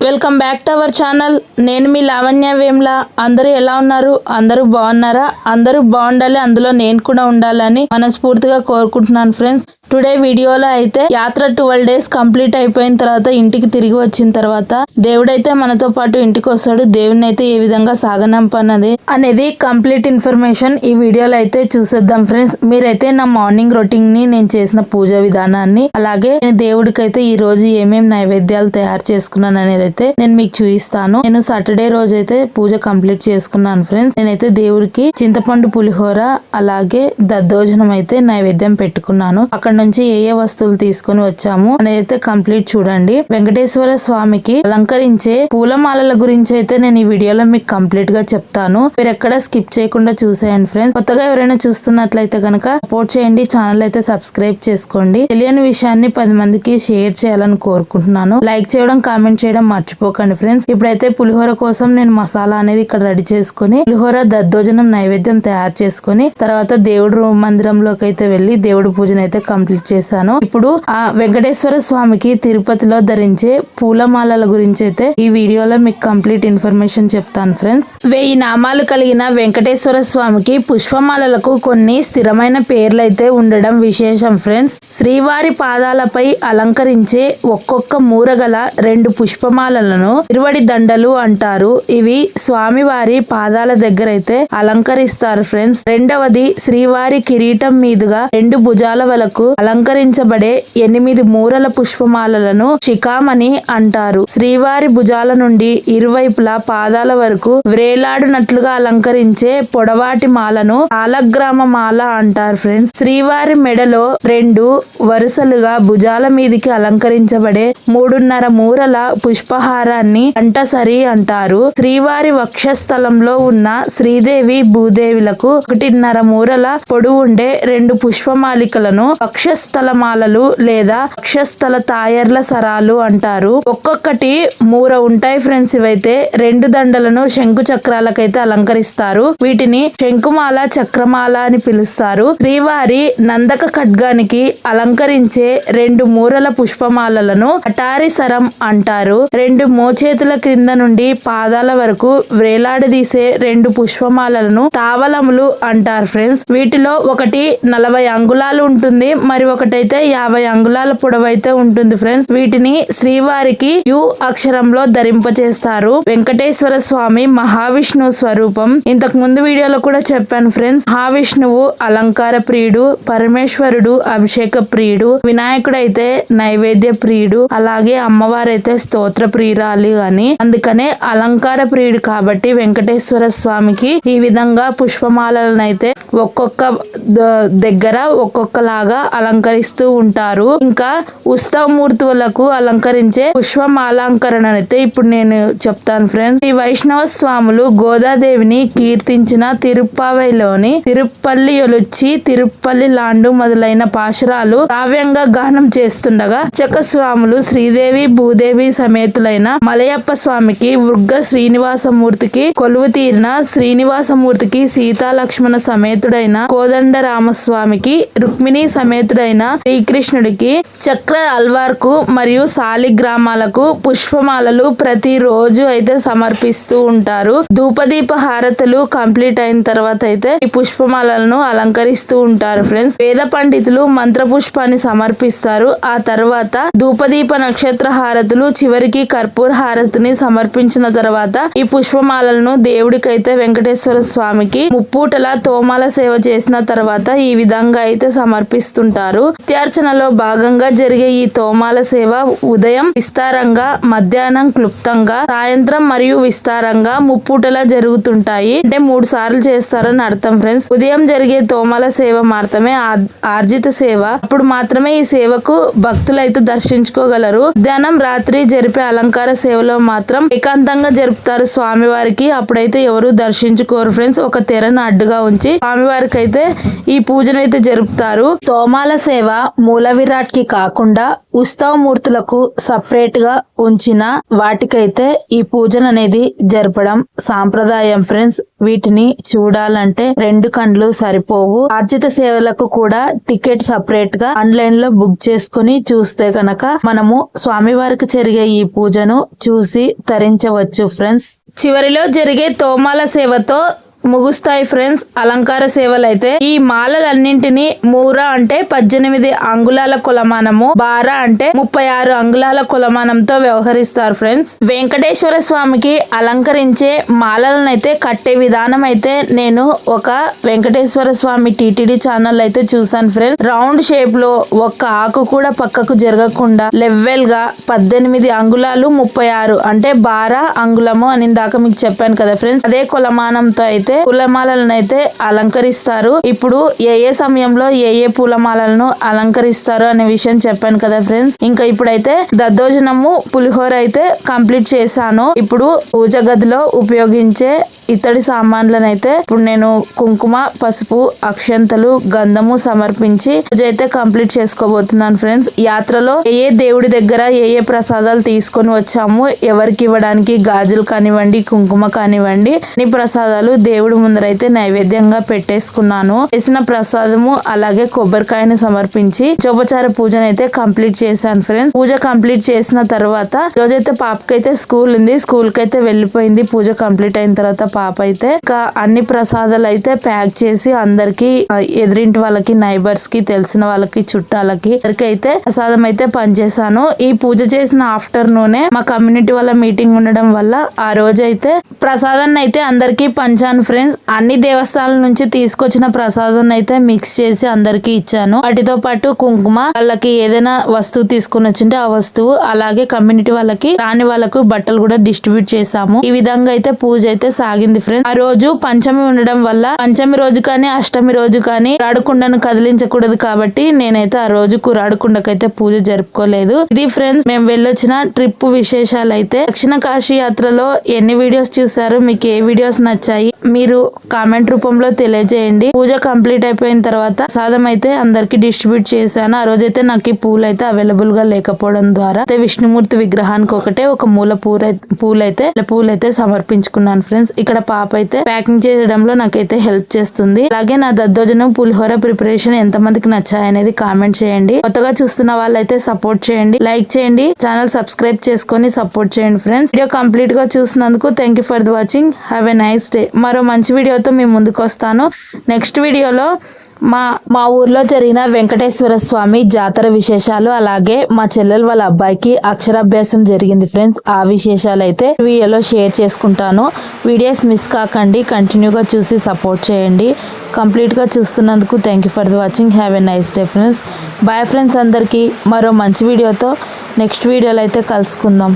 Welcome back to our channel. నేను మీ లావణ్య వేమ్ల. అందరూ ఎలా ఉన్నారు? అందరూ బాగున్నారా? అందరూ బాగుండాలి, అందులో నేను కూడా ఉండాలని మనస్ఫూర్తిగా కోరుకుంటున్నాను ఫ్రెండ్స్. టుడే వీడియోలో అయితే యాత్ర 12 days కంప్లీట్ అయిపోయిన తర్వాత ఇంటికి తిరిగి వచ్చిన తర్వాత దేవుడైతే మనతో పాటు ఇంటికి వస్తాడు. దేవుడిని అయితే ఏ విధంగా సాగనంపన్నది అనేది కంప్లీట్ ఇన్ఫర్మేషన్ ఈ వీడియోలో అయితే చూసేద్దాం ఫ్రెండ్స్. మీరైతే నా మార్నింగ్ రొటీన్ ని, నేను చేసిన పూజ విధానాన్ని, అలాగే నేను దేవుడికి అయితే ఈ రోజు ఏమేమి నైవేద్యాలు తయారు చేసుకున్నాను అనేది అయితే నేను మీకు చూపిస్తాను. నేను సాటర్డే రోజు అయితే పూజ కంప్లీట్ చేసుకున్నాను ఫ్రెండ్స్. నేనైతే దేవుడికి చింతపండు పులిహోర అలాగే దద్దోజనం అయితే నైవేద్యం పెట్టుకున్నాను. అక్కడ నుంచి ఏ వస్తువులు తీసుకుని వచ్చాము అనేది అయితే కంప్లీట్ చూడండి. వెంకటేశ్వర స్వామికి అలంకరించే పూలమాలల గురించి అయితే నేను ఈ వీడియోలో మీకు కంప్లీట్ గా చెప్తాను. మీరు ఎక్కడ స్కిప్ చేయకుండా చూసేయండి ఫ్రెండ్స్. కొత్తగా ఎవరైనా చూస్తున్నట్లయితే కనుక సపోర్ట్ చేయండి, ఛానల్ అయితే సబ్స్క్రైబ్ చేసుకోండి. తెలియని విషయాన్ని 10 మందికి షేర్ చేయాలని కోరుకుంటున్నాను. లైక్ చేయడం, కామెంట్ చేయడం మర్చిపోకండి ఫ్రెండ్స్. ఇప్పుడైతే పులిహోర కోసం నేను మసాలా అనేది ఇక్కడ రెడీ చేసుకుని పులిహోర దద్దోజనం నైవేద్యం తయారు చేసుకుని తర్వాత దేవుడు మందిరంలోకి అయితే వెళ్లి దేవుడి పూజను అయితే కంప్లీట్ చేశాను. ఇప్పుడు ఆ వెంకటేశ్వర స్వామికి తిరుపతిలో ధరించే పూలమాలల గురించి అయితే ఈ వీడియోలో మీకు కంప్లీట్ ఇన్ఫర్మేషన్ చెప్తాను ఫ్రెండ్స్. 1000 నామాలు కలిగిన వెంకటేశ్వర స్వామికి పుష్పమాలలకు కొన్ని స్థిరమైన పేర్లు అయితే ఉండడం విశేషం ఫ్రెండ్స్. శ్రీవారి పాదాలపై అలంకరించే ఒక్కొక్క మూరగల 2 పుష్పమాలలను తిరువడి దండలు అంటారు. ఇవి స్వామివారి పాదాల దగ్గర అయితే అలంకరిస్తారు ఫ్రెండ్స్. రెండవది శ్రీవారి కిరీటం మీదుగా 2 భుజాల వరకు అలంకరించబడే 8 మూరల పుష్పమాలలను శిఖామణి అంటారు. శ్రీవారి భుజాల నుండి ఇరువైపులా పాదాల వరకు వ్రేలాడునట్లుగా అలంకరించే పొడవాటి మాలను సాలగ్రామ మాల అంటారు ఫ్రెండ్స్. శ్రీవారి మెడలో 2 వరుసలుగా భుజాల మీదికి అలంకరించబడే 3.5 మూరల పుష్పహారాన్ని కంఠసరి అంటారు. శ్రీవారి వక్షస్థలంలో ఉన్న శ్రీదేవి భూదేవులకు 1.5 మూరల పొడవుండే 2 పుష్పమాలికలను వక్షస్థలమాలలు లేదా వక్షస్థల తాయర్ల సరాలు అంటారు. ఒక్కొక్కటి మూర ఉంటాయి ఫ్రెండ్స్. ఇవైతే 2 దండలను శంకు చక్రాలకైతే అలంకరిస్తారు. వీటిని శంకుమాల, చక్రమాల అని పిలుస్తారు. శ్రీవారి నందక ఖడ్గానికి అలంకరించే 2 మూరల పుష్పమాలలను అటారి సరం అంటారు. 2 మోచేతుల క్రింద నుండి పాదాల వరకు వ్రేలాడదీసే 2 పుష్పమాలలను తావలములు అంటారు ఫ్రెండ్స్. వీటిలో ఒకటి 40 అంగుళాలు ఉంటుంది, మరి ఒకటైతే 50 అంగుళాల పొడవైతే ఉంటుంది ఫ్రెండ్స్. వీటిని శ్రీవారికి యు అక్షరంలో ధరింపచేస్తారు. వెంకటేశ్వర స్వామి మహావిష్ణువు స్వరూపం. ఇంతకు ముందు వీడియోలో కూడా చెప్పాను ఫ్రెండ్స్. మహావిష్ణువు అలంకార ప్రియుడు, పరమేశ్వరుడు అభిషేక ప్రియుడు, వినాయకుడు అయితే నైవేద్య ప్రియుడు, అలాగే అమ్మవారైతే స్తోత్ర ప్రియురాలి అని. అందుకనే అలంకార ప్రియుడు కాబట్టి వెంకటేశ్వర స్వామికి ఈ విధంగా పుష్పమాలను అయితే ఒక్కొక్క దగ్గర ఒక్కొక్కలాగా అలంకరిస్తూ ఉంటారు. ఇంకా ఉత్సవమూర్తులకు అలంకరించే పుష్పమాలంకరణ అయితే ఇప్పుడు నేను చెప్తాను ఫ్రెండ్స్. ఈ వైష్ణవ స్వాములు గోదాదేవిని కీర్తించిన తిరుప్పావైలోని తిరుపల్లి ఒలొచ్చి, తిరుపల్లి లాండు మొదలైన పాశురాలు కావ్యంగా గానం చేస్తుండగా అర్చక స్వాములు శ్రీదేవి భూదేవి సమేతులైన మలయప్ప స్వామికి, వృగ్గ శ్రీనివాసమూర్తికి, కొలువు తీరిన శ్రీనివాసమూర్తికి, సీతాలక్ష్మణ సమేతుడైన కోదండ రామస్వామికి, రుక్మిణి సమేతుడైన శ్రీకృష్ణుడికి, చక్ర అల్వార్కు మరియు సాలిగ్రామాలకు పుష్పమాలలు ప్రతి రోజు అయితే సమర్పిస్తూ ఉంటారు. ధూపదీప హారతులు కంప్లీట్ అయిన తర్వాత అయితే ఈ పుష్పమాలను అలంకరిస్తూ ఉంటారు ఫ్రెండ్స్. వేద పండితులు మంత్ర పుష్పాన్ని సమర్పిస్తారు. ఆ తర్వాత ధూపదీప నక్షత్ర హారతులు, చివరికి కర్పూర హారతిని సమర్పించిన తర్వాత ఈ పుష్పమాలను దేవుడికైతే వెంకటేశ్వర స్వామికి ముప్పూటల తోమాల సేవ చేసిన తర్వాత ఈ విధంగా అయితే సమర్పిస్తుంటారు. నిత్యార్చనలో భాగంగా జరిగే ఈ తోమాల సేవ ఉదయం విస్తారంగా, మధ్యాహ్నం క్లుప్తంగా, సాయంత్రం మరియు విస్తారంగా ముప్పూటలా జరుగుతుంటాయి. అంటే 3 సార్లు చేస్తారని అర్థం ఫ్రెండ్స్. ఉదయం జరిగే తోమాల సేవ మాత్రమే ఆర్జిత సేవ. అప్పుడు మాత్రమే ఈ సేవకు భక్తులు అయితే దర్శించుకోగలరు. మధ్యాహ్నం, రాత్రి జరిపే అలంకార సేవలో మాత్రం ఏకాంతంగా జరుపుతారు స్వామివారికి. అప్పుడైతే ఎవరు దర్శించుకోరు ఫ్రెండ్స్. ఒక తెరను అడ్డుగా ఉంచి స్వామివారికి అయితే ఈ పూజనైతే జరుపుతారు. తోమాల తోమాల సేవ మూల విరాట్ కి కాకుండా ఉత్సవమూర్తులకు సపరేట్ గా ఉంచిన వాటికైతే ఈ పూజను అనేది జరపడం సాంప్రదాయం ఫ్రెండ్స్. వీటిని చూడాలంటే 2 కండ్లు సరిపోవు. ఆర్జిత సేవలకు కూడా టికెట్ సపరేట్ గా ఆన్లైన్ లో బుక్ చేసుకుని చూస్తే గనక మనము స్వామివారికి జరిగే ఈ పూజను చూసి తరించవచ్చు ఫ్రెండ్స్. చివరిలో జరిగే తోమాల సేవతో ముగుస్తాయి ఫ్రెండ్స్ అలంకార సేవలు అయితే. ఈ మాలలన్నింటినీ మూర అంటే 18 అంగుళాల కొలమానము, బార అంటే 36 అంగుళాల కొలమానంతో వ్యవహరిస్తారు ఫ్రెండ్స్. వెంకటేశ్వర స్వామికి అలంకరించే మాలలను అయితే కట్టే విధానం అయితే నేను ఒక వెంకటేశ్వర స్వామి టీటీడీ ఛానల్ అయితే చూసాను ఫ్రెండ్స్. రౌండ్ షేప్ లో ఒక్క ఆకు కూడా పక్కకు జరగకుండా లెవెల్ గా 18 అంగుళాలు 36 అంటే బార అంగుళము అని దాకా మీకు చెప్పాను కదా ఫ్రెండ్స్. అదే కొలమానంతో అయితే పూలమాలను అయితే అలంకరిస్తారు. ఇప్పుడు ఏ సమయంలో ఏ పూలమాలను అలంకరిస్తారు అనే విషయం చెప్పాను కదా ఫ్రెండ్స్. ఇంకా ఇప్పుడైతే దద్దోజనము పులిహోర అయితే కంప్లీట్ చేశాను. ఇప్పుడు పూజ గదిలో ఉపయోగించే ఇతడి సామాన్లను అయితే ఇప్పుడు నేను కుంకుమ, పసుపు, అక్షంతలు, గంధము సమర్పించి పూజ అయితే కంప్లీట్ చేసుకోబోతున్నాను ఫ్రెండ్స్. యాత్రలో ఏ దేవుడి దగ్గర ఏ ప్రసాదాలు తీసుకొని వచ్చాము, ఎవరికి ఇవ్వడానికి గాజులు కానివ్వండి, కుంకుమ కానివ్వండి, అన్ని ప్రసాదాలు దేవుడి ముందరైతే నైవేద్యంగా పెట్టేసుకున్నాను. చేసిన ప్రసాదము అలాగే కొబ్బరికాయని సమర్పించి చోపచార పూజను అయితే కంప్లీట్ చేశాను ఫ్రెండ్స్. పూజ కంప్లీట్ చేసిన తర్వాత రోజైతే పాపకైతే స్కూల్ ఉంది, స్కూల్ కి అయితే వెళ్ళిపోయింది. పూజ కంప్లీట్ అయిన తర్వాత పాప అయితే ఇంకా అన్ని ప్రసాదాలు అయితే ప్యాక్ చేసి అందరికి, ఎదురింటి వాళ్ళకి, నైబర్స్ కి, తెలిసిన వాళ్ళకి, చుట్టాలకి అందరికైతే ప్రసాదం అయితే పనిచేశాను. ఈ పూజ చేసిన ఆఫ్టర్నూనే మా కమ్యూనిటీ వాళ్ళ మీటింగ్ ఉండడం వల్ల ఆ రోజు అయితే ప్రసాదాన్ని అయితే అందరికి పంచాను ఫ్రెండ్స్. అన్ని దేవస్థానాల నుంచి తీసుకొచ్చిన ప్రసాదం అయితే మిక్స్ చేసి అందరికి ఇచ్చాను. వాటితో పాటు కుంకుమ, వాళ్ళకి ఏదైనా వస్తువు తీసుకుని వచ్చింటే ఆ వస్తువు, అలాగే కమ్యూనిటీ వాళ్ళకి, రాని వాళ్ళకు బట్టలు కూడా డిస్ట్రిబ్యూట్ చేసాము. ఈ విధంగా అయితే పూజ అయితే సాగింది ఫ్రెండ్స్. ఆ రోజు పంచమి ఉండడం వల్ల పంచమి రోజు కానీ అష్టమి రోజు కానీ రాడుకుండను కదిలించకూడదు కాబట్టి నేనైతే ఆ రోజు రాడుకుండకైతే పూజ జరుపుకోలేదు. ఇది ఫ్రెండ్స్ మేము వెళ్ళొచ్చిన ట్రిప్ విశేషాలు అయితే. దక్షిణ కాశీ యాత్రలో ఎన్ని వీడియోస్ చూసారు, మీకు ఏ వీడియోస్ నచ్చాయి మీరు కామెంట్ రూపంలో తెలియజేయండి. పూజ కంప్లీట్ అయిపోయిన తర్వాత ప్రసాదం అయితే అందరికి డిస్ట్రిబ్యూట్ చేశాను. ఆ రోజైతే నాకు ఈ పూలు అయితే అవైలబుల్ గా లేకపోవడం ద్వారా విష్ణుమూర్తి విగ్రహానికి ఒకటే ఒక మూల పూలైతే సమర్పించుకున్నాను ఫ్రెండ్స్. ఇక్కడ పాప అయితే ప్యాకింగ్ చేయడంలో నాకైతే హెల్ప్ చేస్తుంది. అలాగే నా దద్దోజనం పులిహోర ప్రిపరేషన్ ఎంత మందికి నచ్చాయి అనేది కామెంట్ చేయండి. కొత్తగా చూస్తున్న వాళ్ళైతే సపోర్ట్ చేయండి, లైక్ చేయండి, ఛానల్ సబ్స్క్రైబ్ చేసుకొని సపోర్ట్ చేయండి ఫ్రెండ్స్. వీడియో కంప్లీట్ గా చూసినందుకు thank you for the watching. Have a nice day. మరో మంచి వీడియోతో మీ ముందుకు వస్తాను. నెక్స్ట్ వీడియోలో మా ఊర్లో జరిగిన వెంకటేశ్వర స్వామి జాతర విశేషాలు, అలాగే మా చెల్లెలు వాళ్ళ అబ్బాయికి అక్షరాభ్యాసం జరిగింది ఫ్రెండ్స్. ఆ విశేషాలు అయితే వీడియోలో షేర్ చేసుకుంటాను. వీడియోస్ మిస్ కాకండి, కంటిన్యూగా చూసి సపోర్ట్ చేయండి. కంప్లీట్గా చూస్తున్నందుకు thank you for the watching. Have a nice day friends. Bye friends అందరికీ. మరో మంచి వీడియోతో నెక్స్ట్ వీడియోలో అయితే కలుసుకుందాం.